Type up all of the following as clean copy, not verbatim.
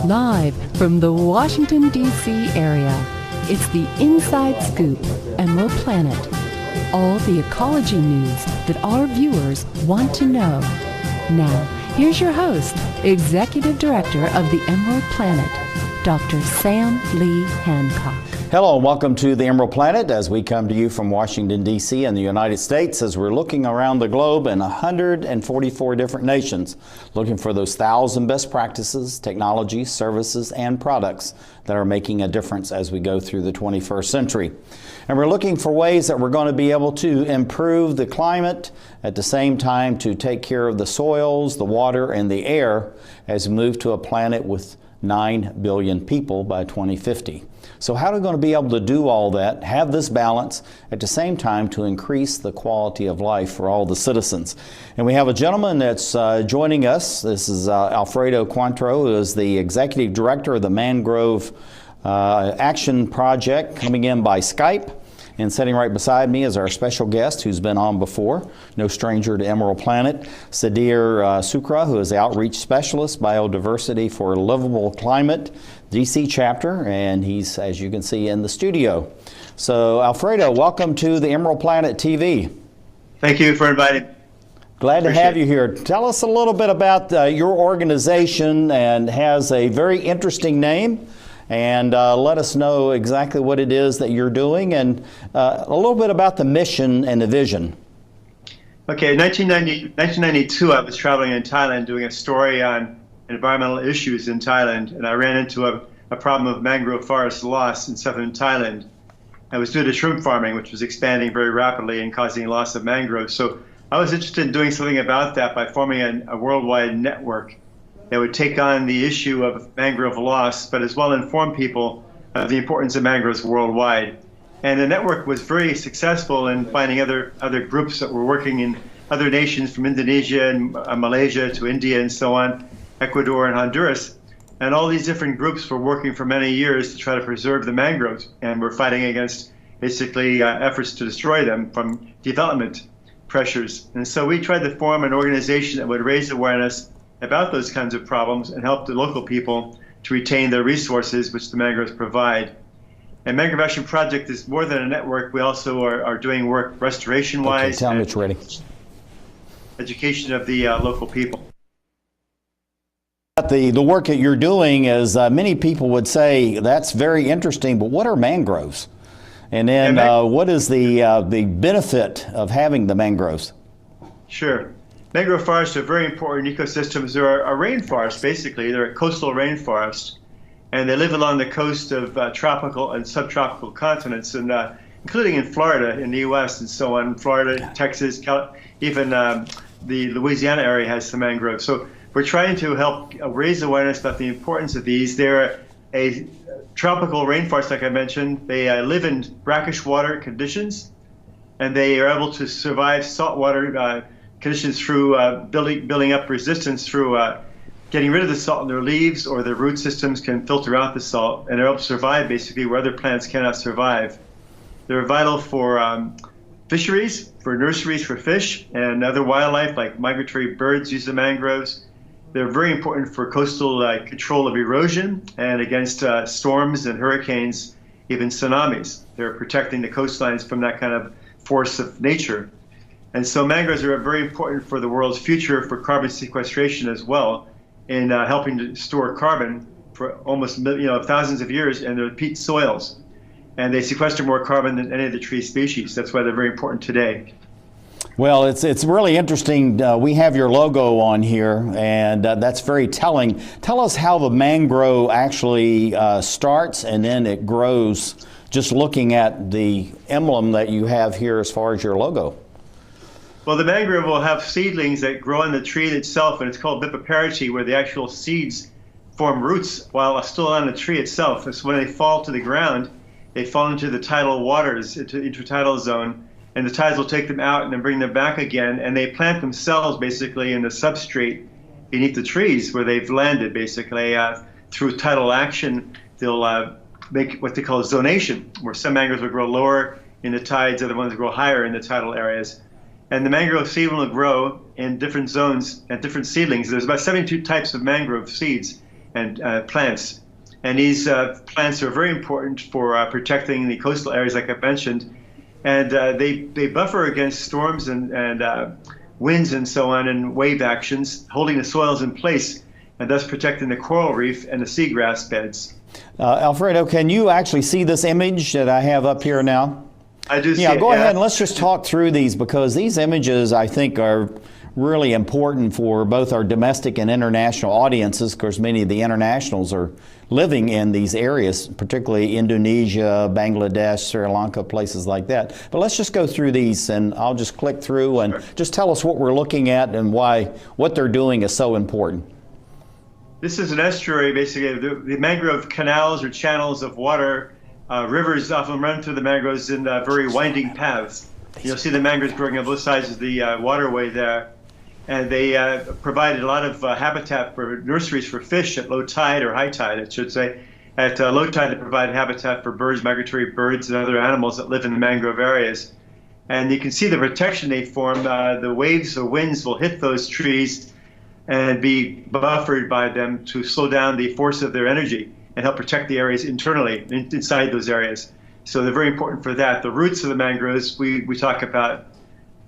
Live from the Washington, D.C. area, it's the Inside Scoop, Emerald Planet. All the ecology news that our viewers want to know. Now, here's your host, Executive Director of the Emerald Planet, Dr. Sam Lee Hancock. Hello and welcome to the Emerald Planet as we come to you from Washington, D.C. in the United States as we're looking around the globe in 144 different nations, looking for those 1,000 best practices, technologies, services, and products that are making a difference as we go through the 21st century. And we're looking for ways that we're going to be able to improve the climate, at the same time to take care of the soils, the water, and the air as we move to a planet with 9 billion people by 2050. So how are we going to be able to do all that, have this balance, at the same time to increase the quality of life for all the citizens? And we have a gentleman that's joining us. This is Alfredo Quarto, who is the Executive Director of the Mangrove Action Project, coming in by Skype. And sitting right beside me is our special guest who's been on before, no stranger to Emerald Planet, Sadir Sukra, who is the Outreach Specialist, Biodiversity for Livable Climate, DC chapter, and he's, as you can see, in the studio. So, Alfredo, welcome to the Emerald Planet TV. Thank you for inviting me. Glad to have you here. Tell us a little bit about your organization, and has a very interesting name. And let us know exactly what it is that you're doing, and a little bit about the mission and the vision. Okay, in 1992, I was traveling in Thailand doing a story on environmental issues in Thailand, and I ran into a problem of mangrove forest loss in southern Thailand. It was due to shrimp farming, which was expanding very rapidly and causing loss of mangroves. So I was interested in doing something about that by forming a worldwide network that would take on the issue of mangrove loss, but as well inform people of the importance of mangroves worldwide. And the network was very successful in finding other groups that were working in other nations, from Indonesia and Malaysia to India and so on, Ecuador and Honduras. And all these different groups were working for many years to try to preserve the mangroves, and were fighting against basically efforts to destroy them from development pressures. And so we tried to form an organization that would raise awareness about those kinds of problems and help the local people to retain their resources, which the mangroves provide. And Mangrove Action Project is more than a network. We also are doing work restoration-wise. Okay, tell me it's ready. Education of the local people. The work that you're doing is, many people would say, that's very interesting, but what are mangroves? And then what is the benefit of having the mangroves? Sure. Mangrove forests are very important ecosystems. They're a rainforest, basically. They're a coastal rainforest, and they live along the coast of tropical and subtropical continents, and including in Florida, in the U.S. and so on. Florida, Texas, even the Louisiana area has some mangroves. So we're trying to help raise awareness about the importance of these. They're a tropical rainforest, like I mentioned. They live in brackish water conditions, and they are able to survive saltwater conditions through building up resistance through getting rid of the salt in their leaves, or their root systems can filter out the salt, and they're able to survive basically where other plants cannot survive. They're vital for fisheries, for nurseries for fish, and other wildlife like migratory birds use the mangroves. They're very important for coastal control of erosion and against storms and hurricanes, even tsunamis. They're protecting the coastlines from that kind of force of nature. And so mangroves are very important for the world's future for carbon sequestration as well, in helping to store carbon for almost thousands of years in their peat soils. And they sequester more carbon than any of the tree species. That's why they're very important today. Well, it's really interesting. We have your logo on here, and that's very telling. Tell us how the mangrove actually starts and then it grows, just looking at the emblem that you have here as far as your logo. Well, the mangrove will have seedlings that grow on the tree itself, and it's called bipolarity, where the actual seeds form roots while still on the tree itself. So when they fall to the ground, they fall into the tidal waters, into the intertidal zone, and the tides will take them out and then bring them back again, and they plant themselves basically in the substrate beneath the trees where they've landed, basically. Through tidal action, they'll make what they call zonation, where some mangroves will grow lower in the tides, other ones grow higher in the tidal areas. And the mangrove seed will grow, in different zones and different seedlings. There's about 72 types of mangrove seeds and plants. And these plants are very important for protecting the coastal areas, like I mentioned. And they buffer against storms and winds and so on, and wave actions, holding the soils in place and thus protecting the coral reef and the seagrass beds. Alfredo, can you actually see this image that I have up here now? I do see it. Yeah, go ahead and let's just talk through these, because these images, I think, are really important for both our domestic and international audiences. Of course, many of the internationals are living in these areas, particularly Indonesia, Bangladesh, Sri Lanka, places like that. But let's just go through these, and I'll just click through and just tell us what we're looking at and why what they're doing is so important. This is an estuary, basically. The mangrove canals or channels of water, rivers often run through the mangroves in very winding paths. You'll see the mangroves growing on both sides of the waterway there. And they provided a lot of habitat for nurseries for fish at low tide, or high tide, I should say. At low tide, they provided habitat for birds, migratory birds, and other animals that live in the mangrove areas. And you can see the protection they form. The waves or winds will hit those trees and be buffered by them to slow down the force of their energy and help protect the areas internally, inside those areas. So they're very important for that. The roots of the mangroves, we talk about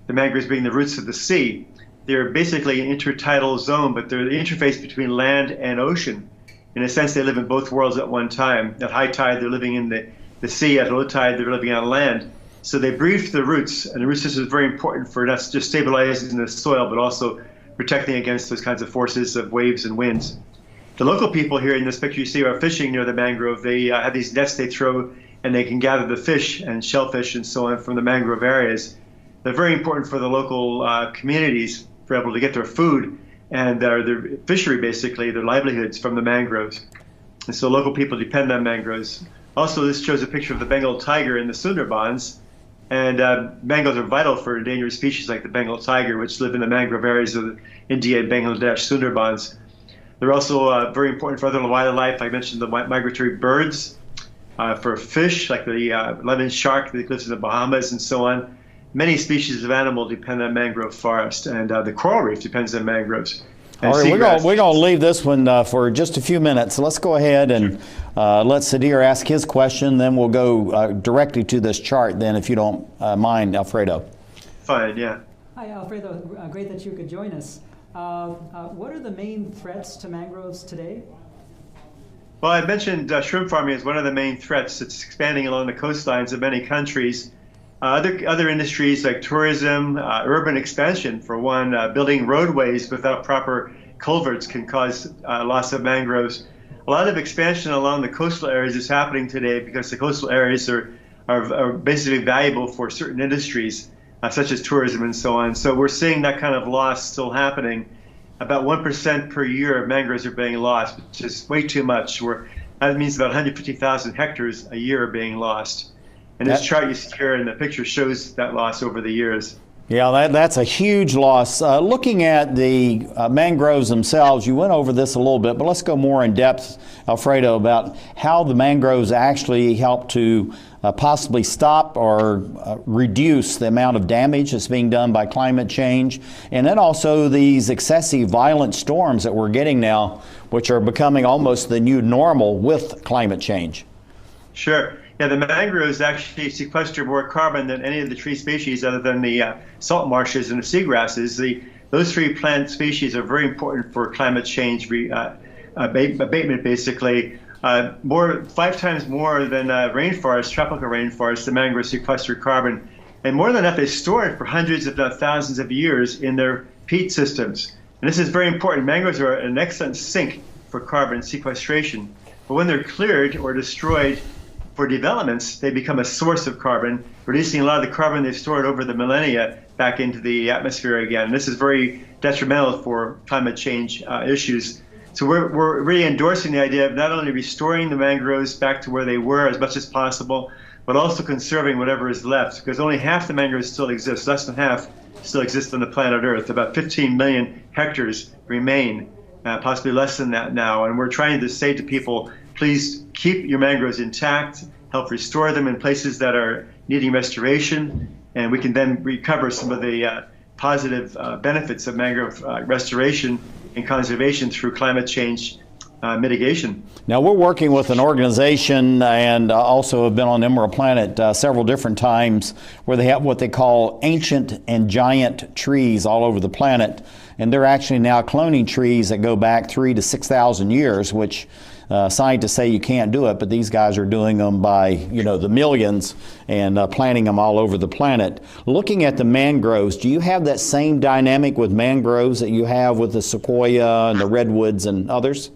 the mangroves being the roots of the sea. They're basically an intertidal zone, but they're the interface between land and ocean. In a sense, they live in both worlds at one time. At high tide, they're living in the sea. At low tide, they're living on land. So they breathe the roots, and the root system is very important for not just stabilizing the soil, but also protecting against those kinds of forces of waves and winds. The local people here in this picture you see are fishing near the mangrove. They have these nets they throw, and they can gather the fish and shellfish and so on from the mangrove areas. They're very important for the local communities, for able to get their food and their fishery, basically, their livelihoods from the mangroves. And so local people depend on mangroves. Also, this shows a picture of the Bengal tiger in the Sundarbans. And mangroves are vital for endangered species like the Bengal tiger, which live in the mangrove areas of India and Bangladesh, Sundarbans. They're also very important for other wildlife. I mentioned the migratory birds, for fish, like the lemon shark that lives in the Bahamas and so on. Many species of animal depend on mangrove forest, and the coral reef depends on mangroves. All right, we're going to leave this one for just a few minutes. So let's go ahead and let Sadir ask his question, then we'll go directly to this chart then, if you don't mind, Alfredo. Fine, yeah. Hi, Alfredo. Great that you could join us. What are the main threats to mangroves today? Well, I mentioned shrimp farming is one of the main threats. It's expanding along the coastlines of many countries. Other industries like tourism, urban expansion, for one, building roadways without proper culverts can cause loss of mangroves. A lot of expansion along the coastal areas is happening today because the coastal areas are basically valuable for certain industries, such as tourism and so on. So we're seeing that kind of loss still happening. About 1% per year of mangroves are being lost, which is way too much. That means about 150,000 hectares a year are being lost. And this chart you see here in the picture shows that loss over the years. Yeah, that's a huge loss. Looking at the mangroves themselves, you went over this a little bit, but let's go more in depth, Alfredo, about how the mangroves actually help to possibly stop or reduce the amount of damage that's being done by climate change, and then also these excessive violent storms that we're getting now, which are becoming almost the new normal with climate change. Sure. Yeah, the mangroves actually sequester more carbon than any of the tree species other than the salt marshes and the seagrasses. Those three plant species are very important for climate change abatement, basically. 5 times more than rainforests, tropical rainforests, the mangroves sequester carbon. And more than that, they store it for hundreds, if not thousands of years in their peat systems. And this is very important. Mangroves are an excellent sink for carbon sequestration. But when they're cleared or destroyed for developments, they become a source of carbon, releasing a lot of the carbon they've stored over the millennia back into the atmosphere again. And this is very detrimental for climate change issues. So we're really endorsing the idea of not only restoring the mangroves back to where they were as much as possible, but also conserving whatever is left, because only half the mangroves still exist. Less than half still exist on the planet Earth. About 15 million hectares remain, possibly less than that now. And we're trying to say to people, please keep your mangroves intact, help restore them in places that are needing restoration, and we can then recover some of the positive benefits of mangrove restoration and conservation through climate change mitigation. Now, we're working with an organization and also have been on Emerald Planet several different times where they have what they call ancient and giant trees all over the planet. And they're actually now cloning trees that go back 3,000 to 6,000 years, which scientists say you can't do it, but these guys are doing them by, the millions and planting them all over the planet. Looking at the mangroves, do you have that same dynamic with mangroves that you have with the sequoia and the redwoods and others?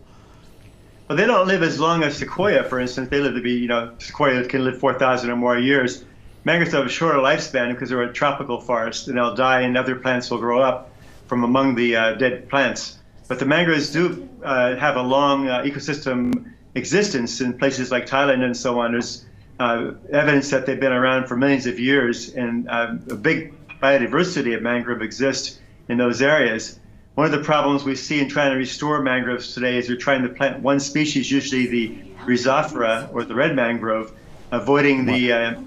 Well, they don't live as long as sequoia, for instance. They live to be, sequoia can live 4,000 or more years. Mangroves have a shorter lifespan because they're a tropical forest, and they'll die and other plants will grow up from among the dead plants. But the mangroves do have a long ecosystem existence in places like Thailand and so on. There's evidence that they've been around for millions of years, and a big biodiversity of mangrove exists in those areas. One of the problems we see in trying to restore mangroves today is you're trying to plant one species, usually the Rhizophora or the red mangrove, avoiding the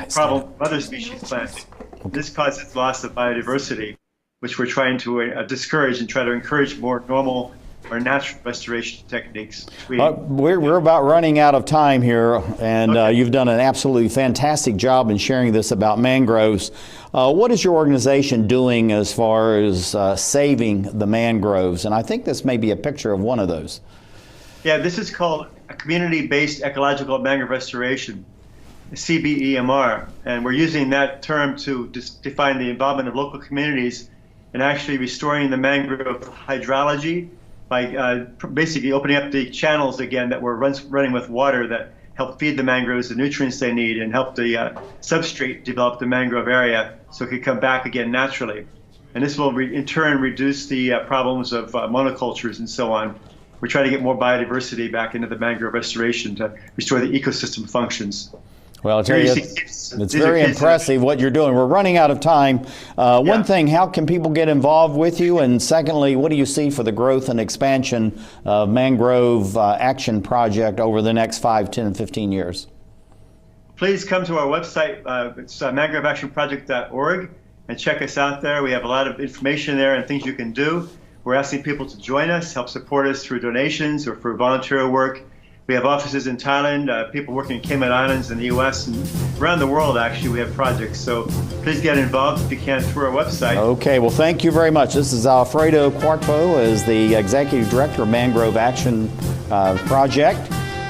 problem of other species planting. This causes loss of biodiversity, which we're trying to discourage and try to encourage more normal or natural restoration techniques. We're about running out of time here, and okay. You've done an absolutely fantastic job in sharing this about mangroves. What is your organization doing as far as saving the mangroves? And I think this may be a picture of one of those. Yeah, this is called a community-based ecological mangrove restoration, CBEMR, and we're using that term to define the involvement of local communities in actually restoring the mangrove hydrology by basically opening up the channels again that were running with water that help feed the mangroves the nutrients they need and help the substrate develop the mangrove area so it can come back again naturally. And this will in turn reduce the problems of monocultures and so on. We're trying to get more biodiversity back into the mangrove restoration to restore the ecosystem functions. Well, I'll tell you, it's very impressive what you're doing. We're running out of time. One thing, how can people get involved with you? And secondly, what do you see for the growth and expansion of Mangrove Action Project over the next 5, 10, and 15 years? Please come to our website. It's mangroveactionproject.org and check us out there. We have a lot of information there and things you can do. We're asking people to join us, help support us through donations or for volunteer work. We have offices in Thailand, people working in Cayman Islands in the U.S. and around the world, actually, we have projects. So please get involved if you can through our website. Okay, well, thank you very much. This is Alfredo Quarto as the Executive Director of Mangrove Action Project.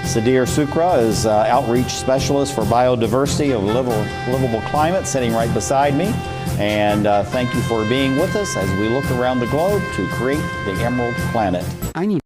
Sadir Sukra is Outreach Specialist for Biodiversity of Livable Climate, sitting right beside me. And thank you for being with us as we look around the globe to create the Emerald Planet.